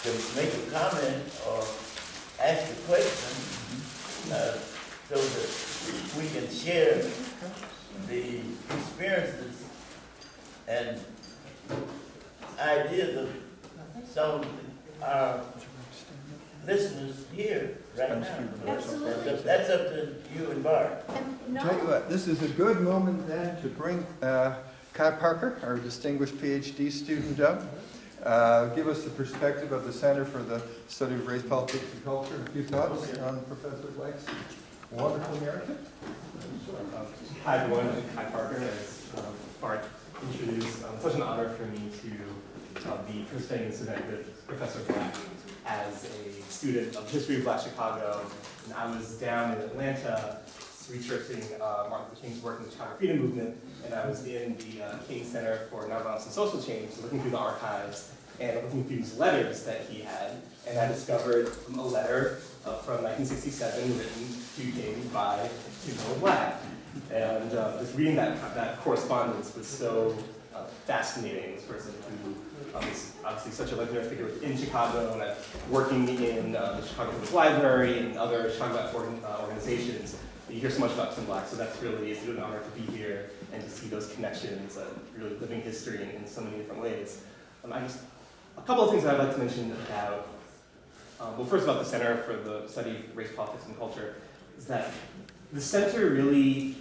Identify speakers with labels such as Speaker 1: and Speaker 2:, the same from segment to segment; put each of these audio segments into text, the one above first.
Speaker 1: to make a comment or ask a question, so that we can share the experiences and ideas of some of our listeners here right now.
Speaker 2: Absolutely.
Speaker 1: That's up to you and Bart.
Speaker 3: Tell you what, this is a good moment then to bring Kai Parker, our distinguished PhD student, up. Give us the perspective of the Center for the Study of Race, Politics, and Culture. A few thoughts on Professor Blake's wonderful narrative.
Speaker 4: Hi everyone, I'm Kai Parker, as Bart introduced. It's such an honor for me to be participating in this event with Professor Black as a student of history of Black Chicago. And I was down in Atlanta researching Martin Luther King's work in the Chicago Freedom Movement, and I was in the King Center for Nonviolence and Social Change, so looking through the archives and looking through these letters that he had, and I discovered a letter from 1967 written to King by Timothy Black. And just reading that correspondence was so fascinating. This person who is obviously such a legendary figure in Chicago and working in the Chicago Public Library and other Chicago Black organizations. You hear so much about Tim Black, so it's really an honor to be here and to see those connections, really living history in so many different ways. A couple of things that I'd like to mention about, well, first about the Center for the Study of Race, Politics, and Culture, is that the center really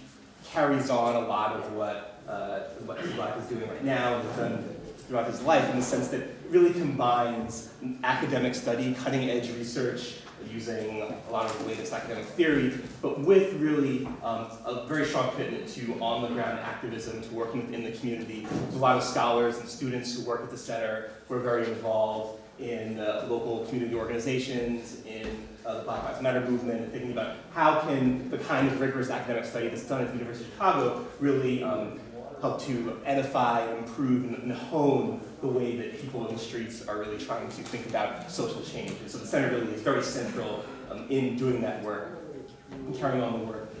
Speaker 4: carries on a lot of what Tim Black is doing right now and has done throughout his life, in the sense that it really combines academic study, cutting-edge research, using a lot of the latest academic theory, but with really a very strong commitment to on-the-ground activism, to working within the community. There's a lot of scholars and students who work at the center who are very involved in local community organizations, in the Black Lives Matter movement, and thinking about how can the kind of rigorous academic study that's done at the University of Chicago really help to edify, improve, and hone the way that people in the streets are really trying to think about social change. And so the center really is very central in doing that work, and carrying on the work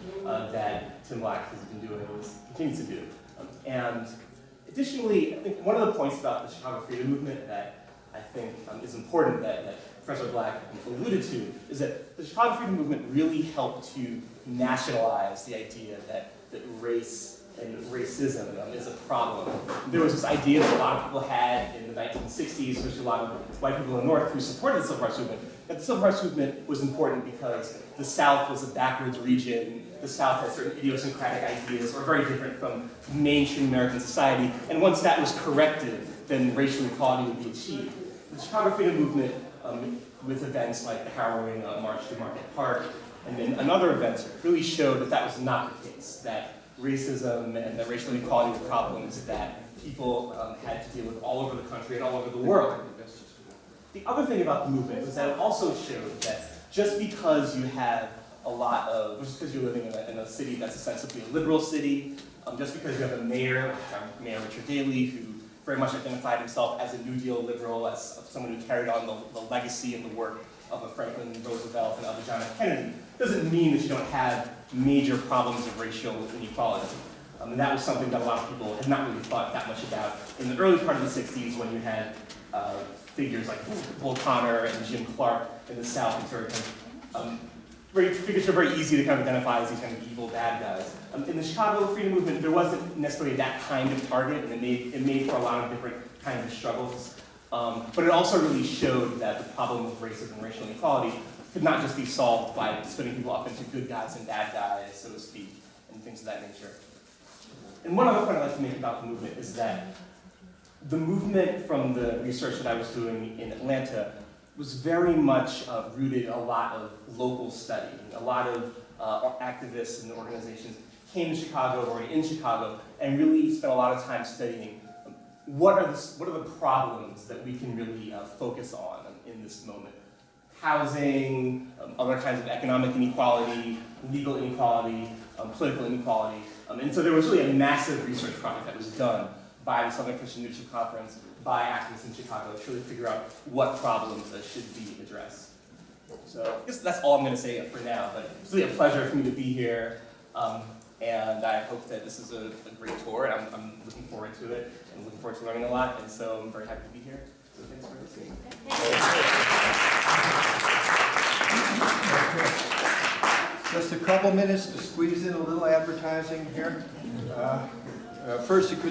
Speaker 4: that Tim Black has been doing and continues to do. And additionally, I think one of the points about the Chicago Freedom Movement that I think is important that Professor Black alluded to is that the Chicago Freedom Movement really helped to nationalize the idea that race and racism is a problem. There was this idea that a lot of people had in the 1960s, especially a lot of white people in the North who supported the civil rights movement, that the civil rights movement was important because the South was a backwards region. The South had certain idiosyncratic ideas, or very different from mainstream American society, and once that was corrected, then racial equality would be achieved. The Chicago Freedom Movement, with events like the harrowing March to Market Park, and then another events, really showed that that was not the case, that racism and the racial inequality were problems that people had to deal with all over the country and all over the world. The other thing about the movement was that it also showed that just because you have just because you're living in a city that's ostensibly a liberal city, just because you have a mayor, Mayor Richard Daley, who very much identified himself as a New Deal liberal, as someone who carried on the legacy and the work of a Franklin Roosevelt and of a John F. Kennedy, doesn't mean that you don't have major problems of racial inequality. And that was something that a lot of people had not really thought that much about in the early part of the 60s, when you had figures like Bull Connor and Jim Clark in the South, and sort of figures are very easy to kind of identify as these kind of evil bad guys. In the Chicago Freedom Movement, there wasn't necessarily that kind of target, and it made for a lot of different kinds of struggles. But it also really showed that the problem of racism and racial inequality could not just be solved by splitting people up into good guys and bad guys, so to speak, and things of that nature. And one other point I'd like to make about the movement is that the movement, from the research that I was doing in Atlanta, was very much rooted in a lot of local study. A lot of activists and organizations came to Chicago, or in Chicago, and really spent a lot of time studying what are the problems that we can really focus on in this moment. Housing, other kinds of economic inequality, legal inequality, political inequality. And so there was really a massive research project that was done by the Southern Christian Leadership Conference, by activists in Chicago, to really figure out what problems should be addressed. So I guess that's all I'm going to say for now, but it's really a pleasure for me to be here. And I hope that this is a great tour, and I'm looking forward to it, and looking forward to learning a lot, and so I'm very happy to be here. So thanks for listening.
Speaker 3: Just a couple minutes to squeeze in a little advertising here. First, you could